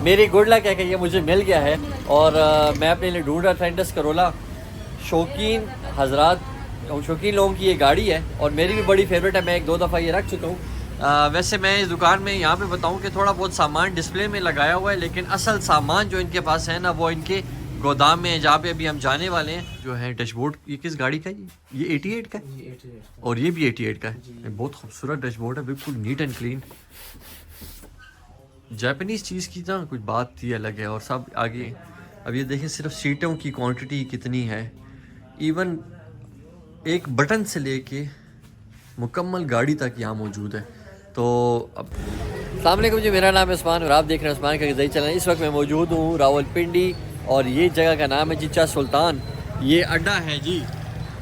मेरी good luck है कि ये मुझे मिल गया है और मैं अपने लिए ढूंढ रहा था इंडस करोला। शौकीन हजरात, शौकीन लोगों की ये गाड़ी है और मेरी भी बड़ी फेवरेट है। मैं एक दो दफ़ा ये रख चुका हूँ। वैसे मैं इस दुकान में यहाँ पे बताऊँ कि थोड़ा बहुत सामान डिस्प्ले में लगाया हुआ है, लेकिन असल सामान जो इनके पास है ना वो इनके गोदाम में है, जहाँ पे अभी हम जाने वाले हैं। जो है डैशबोर्ड, ये किस गाड़ी का है? ये 88 का है और ये भी 88 का है। बहुत खूबसूरत डैशबोर्ड है, बिल्कुल नीट एंड क्लीन। जापानीज़ चीज़ की ना कुछ बात ही अलग है। और सब आगे अब ये देखें, सिर्फ सीटों की क्वांटिटी कितनी है। इवन एक बटन से लेके मुकम्मल गाड़ी तक यहाँ मौजूद है। तो अब अस्सलामुअलैकुम जी, मेरा नाम है उस्मान और आप देख रहे हैं उस्मान का ग़ज़ाई चैनल। इस वक्त मैं मौजूद हूँ रावलपिंडी और ये जगह का नाम है चिचा सुल्तान। ये अड्डा है जी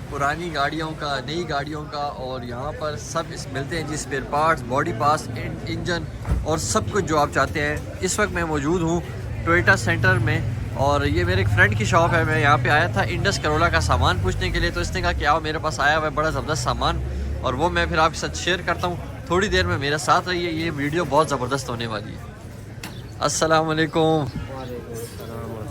पुरानी गाड़ियों का, नई गाड़ियों का, और यहाँ पर सब मिलते हैं जी, spare parts, body parts, engine और सब कुछ जो आप चाहते हैं। इस वक्त मैं मौजूद हूँ टोयोटा सेंटर में और ये मेरे एक फ्रेंड की शॉप है। मैं यहाँ पे आया था इंडस करोला का सामान पूछने के लिए, तो इसने कहा कि आओ मेरे पास आया हुआ है बड़ा ज़बरदस्त सामान, और वो मैं फिर आपके साथ शेयर करता हूँ। थोड़ी देर में मेरे साथ रहिए, ये वीडियो बहुत ज़बरदस्त होने वाली है। अस्सलाम वालेकुम,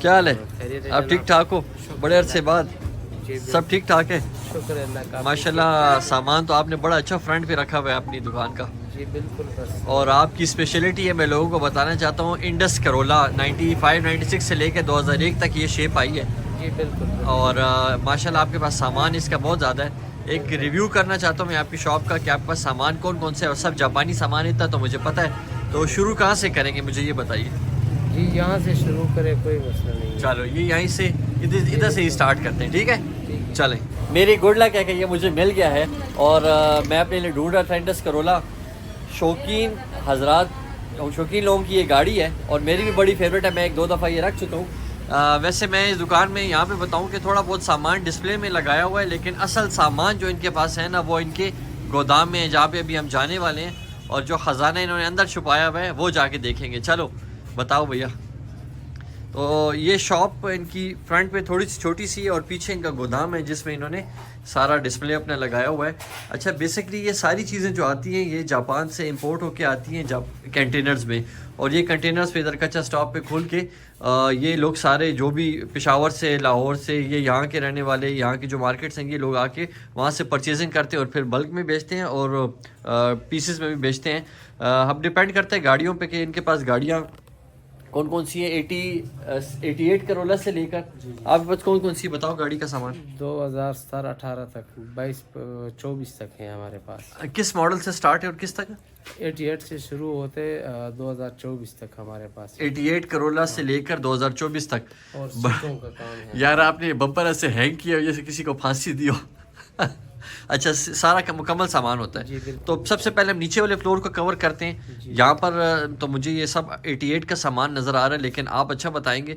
क्या हाल है? आप ठीक ठाक हो? बड़े अरसे बाद। सब ठीक ठाक है, शुक्र अल्लाह का। माशाल्लाह। सामान तो आपने बड़ा अच्छा फ्रंट पे रखा हुआ है अपनी दुकान का। जी बिल्कुल। बस और आपकी स्पेशलिटी है, मैं लोगों को बताना चाहता हूँ, इंडस करोला 95-96 से लेकर 2001 तक ये शेप आई है। जी बिल्कुल। और माशाल्लाह आपके पास सामान इसका बहुत ज़्यादा है। एक रिव्यू करना चाहता हूँ मैं आपकी शॉप का कि आपके पास सामान कौन कौन से है, और सब जापानी सामान इतना तो मुझे पता है। तो शुरू कहाँ से करेंगे, मुझे ये बताइए। जी यहाँ से शुरू करें, कोई मसला नहीं है। चलो ये यहीं से इधर से ही स्टार्ट करते हैं, ठीक है? ठीक है। चलें। मेरी गुड लक है कि ये मुझे मिल गया है और मैं अपने लिए ढूंढ रहा था इंडस करोला। शौकीन हजरात, शौकीन लोगों की ये गाड़ी है और मेरी भी बड़ी फेवरेट है। मैं एक दो दफ़ा ये रख चुका हूँ। वैसे मैं इस दुकान में यहाँ पे बताऊँ कि थोड़ा बहुत सामान डिस्प्ले में लगाया हुआ है, लेकिन असल सामान जो इनके पास है ना वो इनके गोदाम में है, जहाँ पे अभी हम जाने वाले हैं। और जो ख़जाना इन्होंने अंदर छुपाया हुआ है वो जाके देखेंगे। चलो बताओ भैया। तो ये शॉप इनकी फ्रंट पे थोड़ी सी छोटी सी है और पीछे इनका गोदाम है जिसमें इन्होंने सारा डिस्प्ले अपना लगाया हुआ है। अच्छा, बेसिकली ये सारी चीज़ें जो आती हैं ये जापान से इंपोर्ट होके आती हैं कंटेनर्स में, और ये कंटेनर्स पे इधर कच्चा स्टॉप पे खोल के ये लोग सारे जो भी पेशावर से, लाहौर से, ये यहाँ के रहने वाले, यहाँ की जो मार्केट्स हैं, ये लोग आके वहाँ से परचेजिंग करते हैं और फिर बल्क में बेचते हैं और पीसेस में भी बेचते हैं। अब डिपेंड करता है गाड़ियों पे कि इनके पास गाड़ियाँ कौन कौन सी है। 88 करोला से लेकर आपके पास कौन कौन सी, बताओ गाड़ी का सामान। 2017-18 तक, 22-24 तक है हमारे पास। किस मॉडल से स्टार्ट है और किस तक? 88 से शुरू होते 2024 तक हमारे पास। 88 करोला से लेकर 2024 तक। और सीटों का काम है। यार आपने बम्पर ऐसे हैंग किया जैसे किसी को फांसी दी हो। अच्छा, सारा का मुकम्मल सामान होता जी है। बिल्कुल। तो सबसे पहले हम नीचे वाले फ्लोर को कवर करते हैं। यहाँ पर तो मुझे ये सब 88 का सामान नज़र आ रहा है, लेकिन आप अच्छा बताएंगे।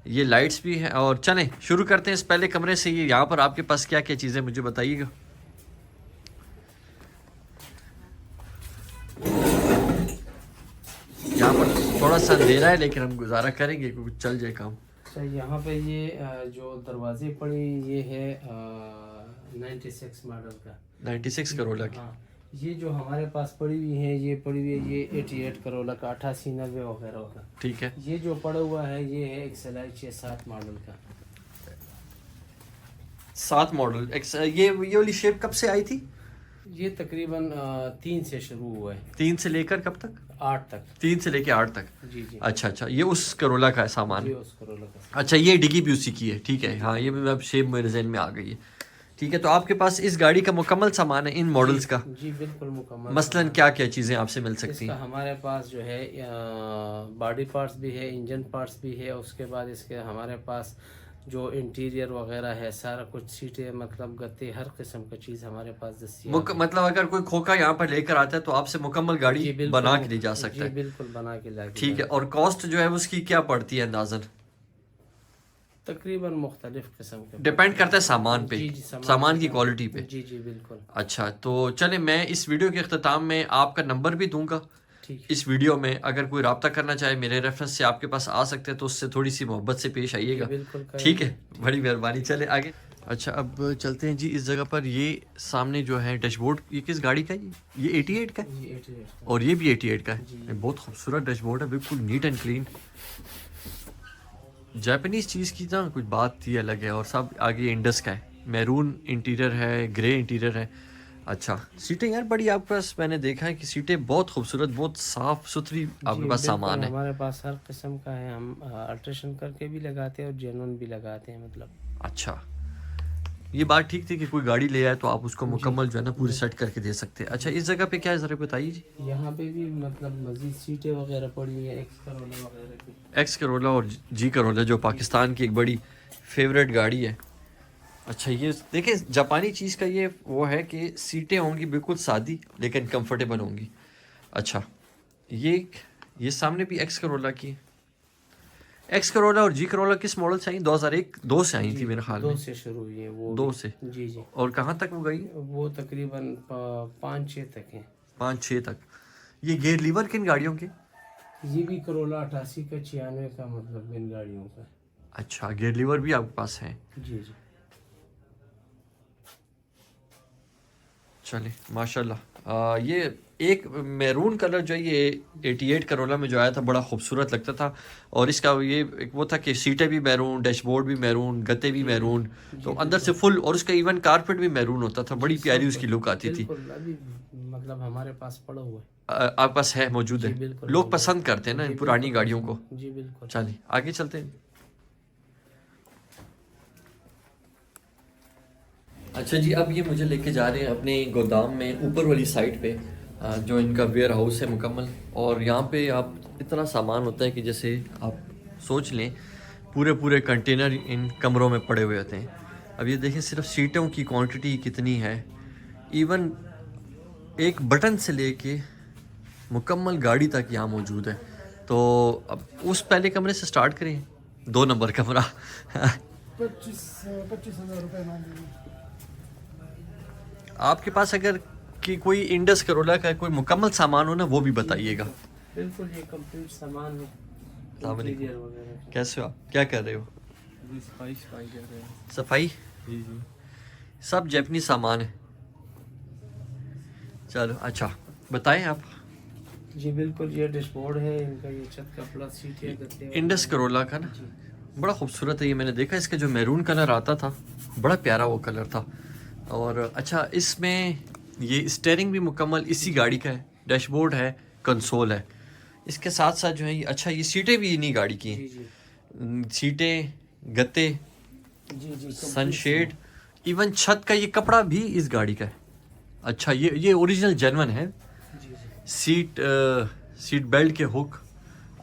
ये लाइट्स भी हैं और चलें शुरू करते हैं इस पहले कमरे से। ये यहाँ पर आपके पास क्या क्या चीज़ें मुझे बताइएगा। यहाँ पर थोड़ा सा अंधेरा है लेकिन हम गुजारा करेंगे क्योंकि चल जाए काम। अच्छा, यहाँ पे ये जो दरवाजे पड़ी, ये है 96 मॉडल का। 96 करोला की। हाँ, ये जो हमारे पास पड़ी हुई है, ये पड़ी हुई है, ये 88 करोला का, 88-90 वगैरह का। ठीक है। ये जो पड़ा हुआ है ये है XLI 6-7 मॉडल का। 7 मॉडल। ये वाली शेप कब से आई थी? ये तकरीबन 3 से शुरू हुआ है। 3 से लेकर कब तक? 8 तक। 3 से लेकर 8 तक। जी जी। अच्छा अच्छा, ये उस करोला का सामान ये है। उस करोला का। अच्छा, ये डिगी भी उसी की है। ठीक है, हाँ, ये भी अब शेप मेरे ज़हन में आ गई है। ठीक है, तो आपके पास इस गाड़ी का मुकम्मल सामान है इन मॉडल्स का? जी बिल्कुल मुकम्मल। मसलन क्या क्या चीज़ें आपसे मिल सकती इसका हैं? हमारे पास जो है बॉडी पार्ट्स भी है, इंजन पार्ट्स भी है। उसके बाद इसके हमारे पास जो इंटीरियर वगैरह है, सारा कुछ, सीटें, मतलब गत्ते, हर किस्म की चीज़ हमारे पास दस्तियाब है। मतलब अगर कोई खोखा यहाँ पर लेकर आता है तो आपसे मुकम्मल गाड़ी जी बिल्कुल बना के ली जा सकता जी है? बिल्कुल बना के ला के। ठीक है, और कॉस्ट जो है उसकी क्या पड़ती है अंदाजन? तकरीबन मुख्तलिफ किस्म के, डिपेंड करता है सामान पे, जी जी, सामान की क्वालिटी पे। जी जी बिल्कुल। अच्छा, तो चले मैं इस वीडियो के अख्ताम में आपका नंबर भी दूंगा। ठीक है। इस वीडियो में अगर कोई रब्ता करना चाहे मेरे रेफरेंस से आपके पास आ सकते हैं, तो उससे थोड़ी सी मोहब्बत से पेश आइएगा। बिल्कुल करें। ठीक है, बड़ी मेहरबानी। चले आगे। अच्छा अब चलते हैं जी इस जगह पर। ये सामने जो है डैशबोर्ड, ये किस गाड़ी का है? ये 88 का है ये 88 का। और ये भी 88 का है। जी। ये बहुत खूबसूरत डैशबोर्ड है, बिल्कुल नीट एंड क्लीन। जापानीज़ चीज़ की ना कुछ बात ही अलग है। और सब आगे इंडस का है, मैरून इंटीरियर है, ग्रे इंटीरियर है। अच्छा सीटें यार बड़ी आपके पास, मैंने देखा है कि सीटें बहुत खूबसूरत, बहुत साफ़ सुथरी आपके जी पास बिल्कुल, सामान है। हमारे पास हर किस्म का है। हम अल्ट्रेशन करके भी लगाते हैं और जेन्युइन भी लगाते हैं मतलब। अच्छा ये बात ठीक थी कि कोई गाड़ी ले आए तो आप उसको मुकम्मल जो है ना पूरी सेट करके दे सकते हैं। अच्छा इस जगह पे क्या है ज़रा बताइए जी। यहाँ पे भी मतलब मजीद सीटें वगैरह पड़ी हुई है, एक्स करोला वगैरह की। एक्स करोला और जी करोला जो पाकिस्तान की एक बड़ी फेवरेट गाड़ी है। अच्छा ये देखिए जापानी चीज़ का ये वो है कि सीटें होंगी बिल्कुल सादी लेकिन कंफर्टेबल होंगी। अच्छा ये सामने भी एक्स करोला की है। एक्स करोला और जी करोला किस मॉडल से आई? 2001-2 से आई थी मेरे ख्याल दो में। से शुरू हुई है वो 2 भी। से। जी जी। और कहाँ तक वो गई? वो तकरीबन 5-6 तक है। 5-6 तक। ये गेयर लीवर किन गाड़ियों के? ये भी करोला 88 का 96 का मतलब इन गाड़ियों का। अच्छा गेयर लीवर भी आपके पास है। जी जी। चले माशाल्लाह। ये एक मैरून कलर जो है ये 88 करोला में जो आया था बड़ा खूबसूरत लगता था। और इसका ये एक वो था कि सीटें भी मैरून, डैशबोर्ड भी मैरून, गत्ते भी मैरून, तो अंदर से फुल, और उसका इवन कारपेट भी मैरून होता था। बड़ी प्यारी उसकी लुक आती थी। बिल्कुल अभी मतलब हमारे पास पड़ा हुआ है। आपके पास है, मौजूद जी है? बिल्कुल लोग मौजूद पसंद करते हैं ना जी, इन पुरानी बिल्कुल गाड़ियों को। जी बिल्कुल। चलिए आगे चलते हैं। अच्छा जी अब ये मुझे लेके जा रहे हैं अपने गोदाम में ऊपर वाली साइड पे, जो इनका वेयर हाउस है मुकम्मल। और यहाँ पे आप इतना सामान होता है कि जैसे आप सोच लें पूरे पूरे कंटेनर इन कमरों में पड़े हुए होते हैं। अब ये देखें सिर्फ सीटों की क्वांटिटी कितनी है, इवन एक बटन से लेके मुकम्मल गाड़ी तक यहाँ मौजूद है। तो अब उस पहले कमरे से स्टार्ट करें, 2 नंबर कमरा। 25,000 रुपये मांगेंगे। आपके पास अगर कि कोई इंडस करोला का कोई मुकम्मल सामान हो ना वो भी बताइएगा। बिल्कुल ये कंप्लीट सामान है। अस्सलाम वालेकुम। इंटीरियर वगैरह। कैसे हो आप, क्या कर रहे हो? सफाई कर रहे हैं। सफाई? जी जी। सब जापानीज सामान है। चलो अच्छा बताएं आप। जी बिल्कुल ये डैशबोर्ड है इनका, ये छत का प्लस सीट है गत्ते इंडस करोला का ना जी। बड़ा खूबसूरत है ये, मैंने देखा इसका जो मैरून कलर आता था बड़ा प्यारा वो कलर था। और अच्छा इसमें ये स्टेयरिंग भी मुकम्मल इसी गाड़ी का है, डैशबोर्ड है, कंसोल है इसके साथ साथ जो है ये। अच्छा ये सीटें भी इन्हीं गाड़ी की जी हैं। जी सीटें, गत्ते, जी जी। सनशेड, इवन छत का ये कपड़ा भी इस गाड़ी का है। अच्छा ये ओरिजिनल जेन्युइन है। जी जी। सीट बेल्ट के हुक।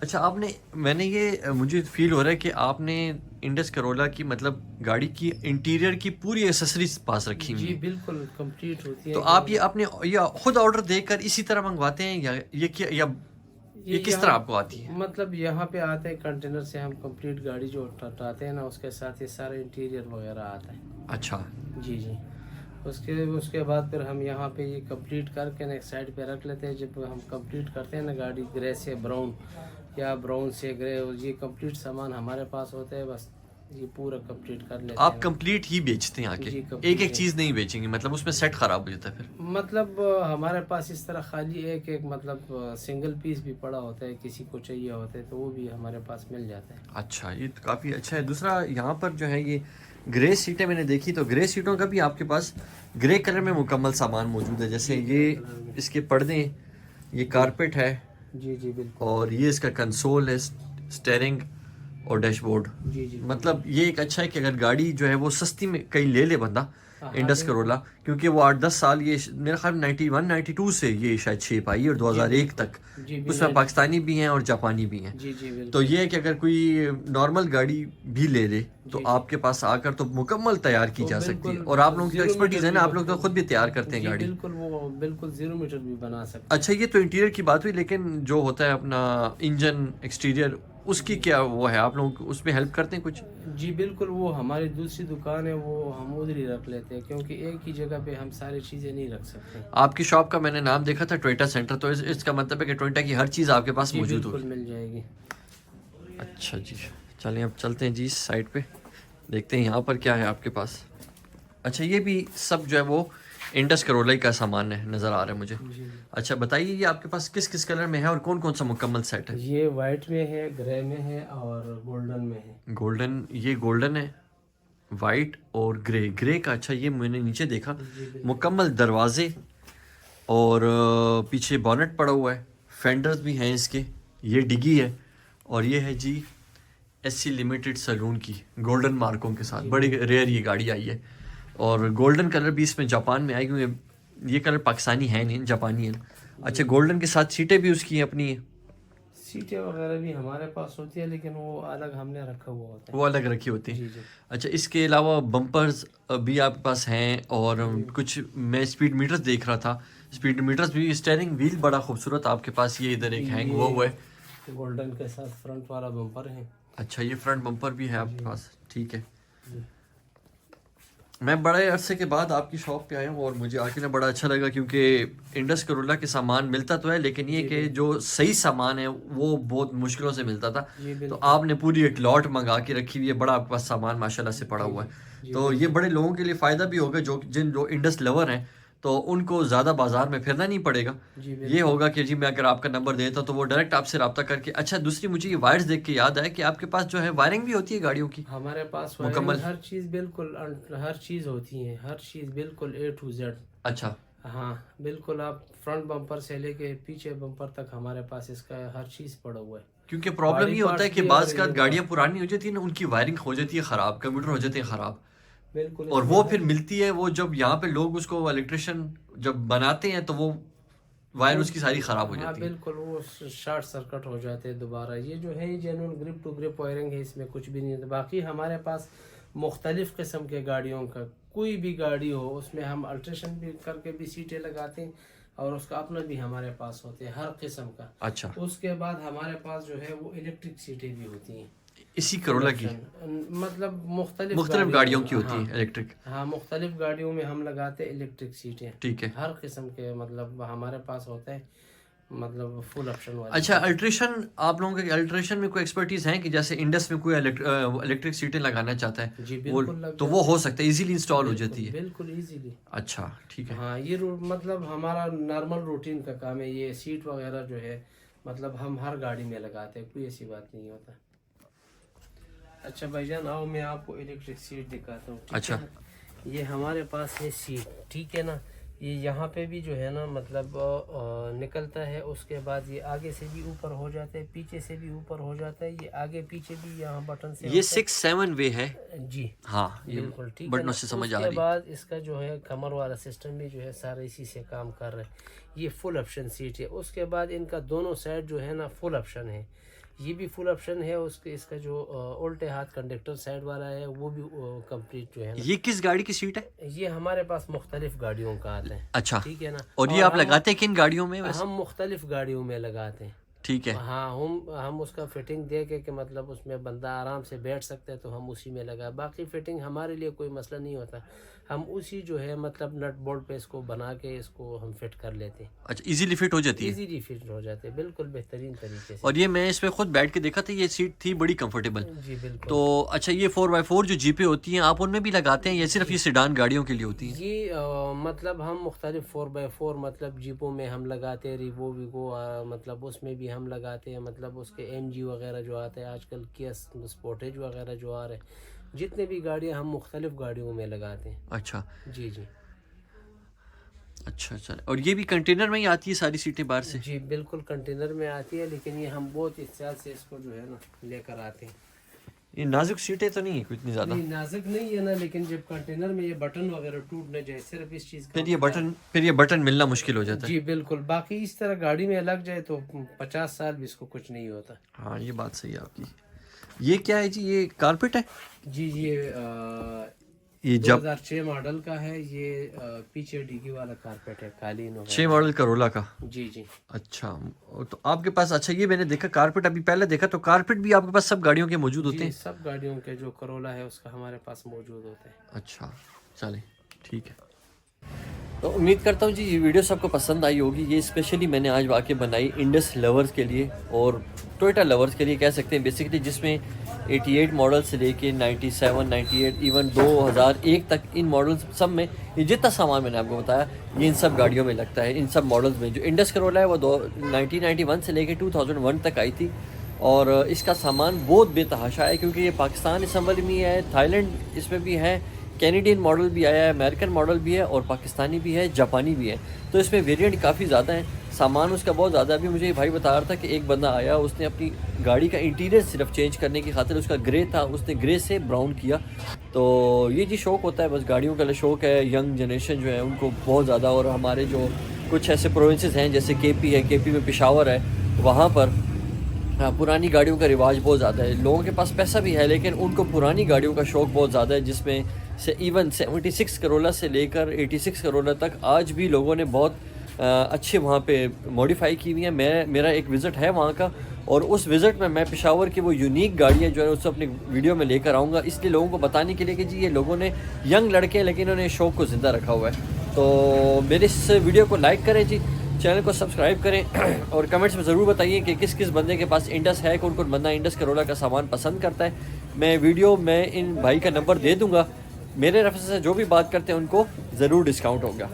अच्छा आपने, मैंने ये मुझे फील हो रहा है कि आपने इंडस करोला की मतलब गाड़ी की इंटीरियर की पूरी एसेसरीज पास रखी हुई जी है। बिल्कुल कंप्लीट होती है। तो आप ये अपने या खुद ऑर्डर देकर इसी तरह मंगवाते हैं या ये क्या, या ये किस तरह आपको आती है? मतलब यहाँ पे आते हैं कंटेनर से, हम कंप्लीट गाड़ी जो उठाते हैं ना उसके साथ ये सारा इंटीरियर वगैरह आता है। अच्छा जी जी। उसके बाद फिर हम यहाँ पे ये कंप्लीट करके ना एक साइड पे रख लेते हैं। जब हम कंप्लीट करते हैं ना गाड़ी ग्रे से ब्राउन या ब्राउन से ग्रे, ये कंप्लीट सामान हमारे पास होता है। बस ये पूरा कंप्लीट कर लेते आप हैं। कंप्लीट ही बेचते हैं आके, जी, एक complete एक है। चीज़ नहीं बेचेंगे, मतलब उसमें सेट ख़राब हो जाता है फिर। मतलब हमारे पास इस तरह खाली एक मतलब सिंगल पीस भी पड़ा होता है, किसी को चाहिए होता है तो वो भी हमारे पास मिल जाता है। अच्छा ये तो काफ़ी अच्छा है। दूसरा यहाँ पर जो है ये ग्रे सीटें मैंने देखी, तो ग्रे सीटों का भी आपके पास ग्रे कलर में मुकम्मल सामान मौजूद है। जैसे ये इसके पर्दे, ये कारपेट है, जी जी बिल्कुल। और ये इसका कंसोल है, स्टेयरिंग और डैशबोर्ड। जी जी। मतलब ये एक अच्छा है कि अगर गाड़ी जो है वो सस्ती में कहीं ले ले बंदा हाँ, इंडस बिल्कुल। करोला, क्योंकि वो 8-10 साल, ये मेरे ख्याल 91-92 से ये शायद शेप आई और 2001 तक जी भी उसमें पाकिस्तानी भी हैं और जापानी भी हैं। जी जी बिल्कुल। तो ये है कि अगर कोई नॉर्मल गाड़ी भी ले ले तो जी, आपके पास आकर तो मुकम्मल तैयार की तो जा सकती है। बिल्कुल और आप लोगों की तो 0 एक्सपर्टीज है ना, मीटर आप लोग तो खुद भी तैयार करते हैं जी गाड़ी। बिल्कुल, वो बिल्कुल 0 मीटर भी बना सकते अच्छा ये तो इंटीरियर की बात हुई, लेकिन जो होता है अपना इंजन एक्सटीरियर, उसकी क्या वो है, आप लोग उसमें हेल्प करते हैं कुछ? हैं। जी बिल्कुल, वो हमारी दूसरी दुकान है, वो हम उधर ही रख लेते हैं क्योंकि एक ही जगह पे हम सारी चीज़ें नहीं रख सकते। आपकी शॉप का मैंने नाम देखा था टोयोटा सेंटर, तो इसका मतलब है कि टोयोटा की हर चीज़ आपके पास जी मौजूद बिल्कुल होगी। मिल जाएगी। अच्छा जी चलें अब चलते हैं जी इस साइड पे, देखते हैं यहाँ पर क्या है आपके पास। अच्छा ये भी सब जो है वो इंडस करोला का सामान है, नज़र आ रहा है मुझे। अच्छा बताइए ये आपके पास किस किस कलर में है और कौन कौन सा मुकम्मल सेट है? ये वाइट में है, ग्रे में है और गोल्डन में है। गोल्डन, ये गोल्डन है, वाइट और ग्रे। ग्रे का अच्छा ये मैंने नीचे देखा, मुकम्मल दरवाजे और पीछे बॉनेट पड़ा हुआ है, फेंडर्स भी हैं इसके, ये डिगी है और ये है जी SC लिमिटेड सलून की गोल्डन मार्कों के साथ। बड़ी रेयर ये गाड़ी आई है और गोल्डन कलर भी इसमें जापान में आई, क्योंकि ये कलर पाकिस्तानी है नहीं, जापानी है। अच्छा गोल्डन के साथ सीटें भी उसकी अपनी है? सीटें वगैरह भी हमारे पास होती है, लेकिन वो अलग हमने रखा हुआ होता है। वो अलग रखी होती जी है। जी। अच्छा इसके अलावा बम्पर्स भी आपके पास हैं और कुछ मैं स्पीड मीटर्स देख रहा था, स्पीड मीटर्स भी। स्टीयरिंग व्हील बड़ा खूबसूरत आपके पास, ये इधर एक हैंग हुआ है। गोल्डन के साथ फ्रंट वाला बम्पर है। अच्छा ये फ्रंट बम्पर भी है आपके पास, ठीक है। मैं बड़े अरसे के बाद आपकी शॉप पे आया हूँ और मुझे आके ना बड़ा अच्छा लगा, क्योंकि इंडस करोला के सामान मिलता तो है लेकिन ये कि जो सही सामान है वो बहुत मुश्किलों से मिलता था। तो आपने पूरी एक लॉट मंगा के रखी हुई है, बड़ा आपके पास सामान माशाल्लाह से पड़ा हुआ है। तो ये बड़े लोगों के लिए फ़ायदा भी होगा, जो इंडस लवर हैं तो उनको ज़्यादा बाजार में फिरना नहीं पड़ेगा। ये होगा कि जी मैं अगर आपका नंबर देता तो वो डायरेक्ट आपसे रब्ता करके। अच्छा दूसरी मुझे ये वायर्स देख के याद आया कि आपके पास जो है वायरिंग भी होती है गाड़ियों की? हमारे पास मुकम्मल हर चीज़ बिल्कुल, हर चीज़ होती है, हर चीज़ बिल्कुल A to Z। अच्छा हाँ बिल्कुल, आप फ्रंट बम्पर से लेके पीछे बम्पर तक हमारे पास इसका हर चीज़ पड़ा हुआ है। क्योंकि प्रॉब्लम बॉडी ये होता है पार्ट्स कि भी बाज़ और का ये गाड़ियाँ पुरानी हो जाती है ना, उनकी वायरिंग हो जाती है ख़राब, कंप्यूटर हो जाते हैं ख़राब, बिल्कुल। और वो फिर मिलती है, वो जब यहाँ पे लोग उसको इलेक्ट्रिशियन जब बनाते हैं तो वो वायर उसकी सारी ख़राब हो हाँ जाती है। बिल्कुल, वो शॉर्ट सर्किट हो जाते हैं दोबारा। ये जो है genuine grip to grip wiring है, इसमें कुछ भी नहीं है। बाकी हमारे पास मुख्तलिफ किस्म के गाड़ियों का कोई भी गाड़ी हो उसमें हम अल्ट्रेशन भी करके भी सीटें लगाते हैं और उसका अपना भी हमारे पास होते हैं हर किस्म का। अच्छा उसके बाद हमारे पास जो है वो इलेक्ट्रिक सीटें भी होती हैं इसी करोला की, मतलब मुख्तलिफ गाड़ियों की होती है इलेक्ट्रिक? हाँ मुख्तलिफ गाड़ियों में हम लगाते हैं इलेक्ट्रिक सीटें, ठीक है। हर किस्म के मतलब हमारे पास होता है, मतलब फुल ऑप्शन वाली। अच्छा अल्ट्रेशन, आप लोगों के अल्ट्रेशन में कोई एक्सपर्टीज है कि जैसे इंडस में कोई इलेक्ट्रिक सीटें लगाना चाहता है जी वो, बिल्कुल तो वो हो सकता है, इजीली इंस्टॉल हो जाती है? बिल्कुल इजीली। अच्छा ठीक है। हाँ ये मतलब हमारा नॉर्मल रूटीन का काम है। ये सीट वगैरह जो है मतलब हम हर गाड़ी में लगाते हैं, कोई ऐसी बात नहीं होता। अच्छा भाईजान आओ मैं आपको इलेक्ट्रिक सीट दिखाता हूँ। अच्छा ये हमारे पास है सीट, ठीक है ना। ये यहाँ पे भी जो है ना मतलब निकलता है, उसके बाद ये आगे से भी ऊपर हो जाता है, पीछे से भी ऊपर हो जाता है, ये आगे पीछे भी यहाँ बटन से ये 6-7 वे है जी। हाँ, ये बिल्कुल ठीक है बटनों ना। से समझ आ उसके रही। बाद इसका जो है कमर वाला सिस्टम भी जो है सारा इसी से काम कर रहा है। ये फुल ऑप्शन सीट है। उसके बाद इनका दोनों साइड जो है ना फुल ऑप्शन है, ये भी फुल ऑप्शन है। उसके इसका जो उल्टे हाथ कंडक्टर साइड वाला है वो भी कंप्लीट जो है ना। ये किस गाड़ी की सीट है? ये हमारे पास मुख्तलिफ गाड़ियों का आता है। अच्छा ठीक है ना। और ये आप लगाते हैं किन गाड़ियों में वैसे? हम मुख्तलिफ गाड़ियों में लगाते हैं। ठीक है। हाँ हम उसका फिटिंग दे के कि मतलब उसमें बंदा आराम से बैठ सकता है तो हम उसी में लगा। बाकी फिटिंग हमारे लिए कोई मसला नहीं होता, हम उसी जो है मतलब नट बोल्ट पे इसको बना के इसको हम फिट कर लेते हैं। अच्छा इजीली फिट हो जाती है? इजीली फिट हो जाते हैं बिल्कुल बेहतरीन तरीके से। और ये मैं इस पे खुद बैठ के देखा था, ये सीट थी बड़ी कंफर्टेबल। जी बिल्कुल। तो अच्छा ये 4x4 जो जीपे होती हैं आप उनमें भी लगाते हैं या सिर्फ ये सेडान गाड़ियों के लिए होती हैं? ये मतलब हम मुख्तलिफ 4x4 मतलब जीपों में हम लगाते हैं, रिवो वीगो मतलब उसमें भी हम लगाते हैं, मतलब उसके MG वगैरह जो आते हैं आजकल, किया स्पोर्टेज वगैरह जो आ रहे हैं, जितने भी गाड़ियाँ हम मुख्तलिफ गाड़ियों में लगाते हैं। अच्छा जी जी। अच्छा अच्छा। और ये भी कंटेनर में ही आती है सारी सीटें बाहर से? जी बिल्कुल कंटेनर में आती है, लेकिन ये हम बहुत एहतियात से इसको जो है ना लेकर आते हैं। ये नाजुक सीटें तो नहीं है कोई इतनी ज़्यादा? नहीं नाजुक नहीं है ना, लेकिन जब कंटेनर में ये बटन वगैरह टूट न जाए, सिर्फ इस चीज़ का फिर ये बटन मिलना मुश्किल हो जाता है। जी बिल्कुल। बाकी इस तरह गाड़ी में लग जाए तो 50 साल भी इसको कुछ नहीं होता। हाँ ये बात सही है आपकी। ये क्या है जी, ये कारपेट है? जी ये जब 2006 मॉडल का है। ये पीछे डिगी वाला कारपेट है, कालीन वगैरह। 6 मॉडल करोला का? जी जी। अच्छा तो आपके पास, अच्छा ये मैंने देखा कारपेट, अभी पहले देखा तो कारपेट भी आपके पास सब गाड़ियों के मौजूद होते हैं? सब गाड़ियों के जो करोला है उसका हमारे पास मौजूद होता है। अच्छा चले ठीक है। तो उम्मीद करता हूँ जी ये वीडियो सबको पसंद आई होगी। ये स्पेशली मैंने आज वाकई बनाई इंडस लवर्स के लिए और टोयोटा लवर्स के लिए कह सकते हैं बेसिकली, जिसमें 88 मॉडल से लेके 97, 98 इवन 2001 तक इन मॉडल्स सब में ये जितना सामान मैंने आपको बताया ये इन सब गाड़ियों में लगता है। इन सब मॉडल्स में जो इंडस करोला है वो 1991 से लेके 2001 तक आई थी और इसका सामान बहुत बेतहाशा है क्योंकि ये पाकिस्तान असम्बली में है, थाईलैंड इसमें भी है, कैनेडियन मॉडल भी आया है, अमेरिकन मॉडल भी है और पाकिस्तानी भी है, जापानी भी है। तो इसमें वेरिएंट काफ़ी ज़्यादा हैं, सामान उसका बहुत ज़्यादा है। अभी मुझे भाई बता रहा था कि एक बंदा आया, उसने अपनी गाड़ी का इंटीरियर सिर्फ चेंज करने की खातिर, उसका ग्रे था, उसने ग्रे से ब्राउन किया। तो ये जी शौक़ होता है, बस गाड़ियों का शौक़ है। यंग जनरेशन जो है उनको बहुत ज़्यादा, और हमारे जो कुछ ऐसे प्रोविंसेस हैं जैसे केपी है, केपी में पेशावर है, वहाँ पर हाँ पुरानी गाड़ियों का रिवाज बहुत ज़्यादा है। लोगों के पास पैसा भी है लेकिन उनको पुरानी गाड़ियों का शौक़ बहुत ज़्यादा है, जिसमें से इवन 76 करोला से लेकर 86 करोला तक आज भी लोगों ने बहुत अच्छे वहाँ पे मॉडिफाई की हुई है। मेरा एक विज़िट है वहाँ का और उस विज़िट में मैं पेशावर की वो यूनिक गाड़ियाँ जो है उसको अपने वीडियो में लेकर आऊँगा, इसलिए लोगों को बताने के लिए कि जी ये लोगों ने यंग लड़के हैं लेकिन उन्होंने शौक़ को ज़िंदा रखा हुआ है। तो मेरे इस वीडियो को लाइक करें जी, चैनल को सब्सक्राइब करें और कमेंट्स में ज़रूर बताइए कि किस किस बंदे के पास इंडस है, कौन कौन बंदा इंडस करोला का सामान पसंद करता है। मैं वीडियो में इन भाई का नंबर दे दूँगा, मेरे रेफरेंस से जो भी बात करते हैं उनको ज़रूर डिस्काउंट होगा।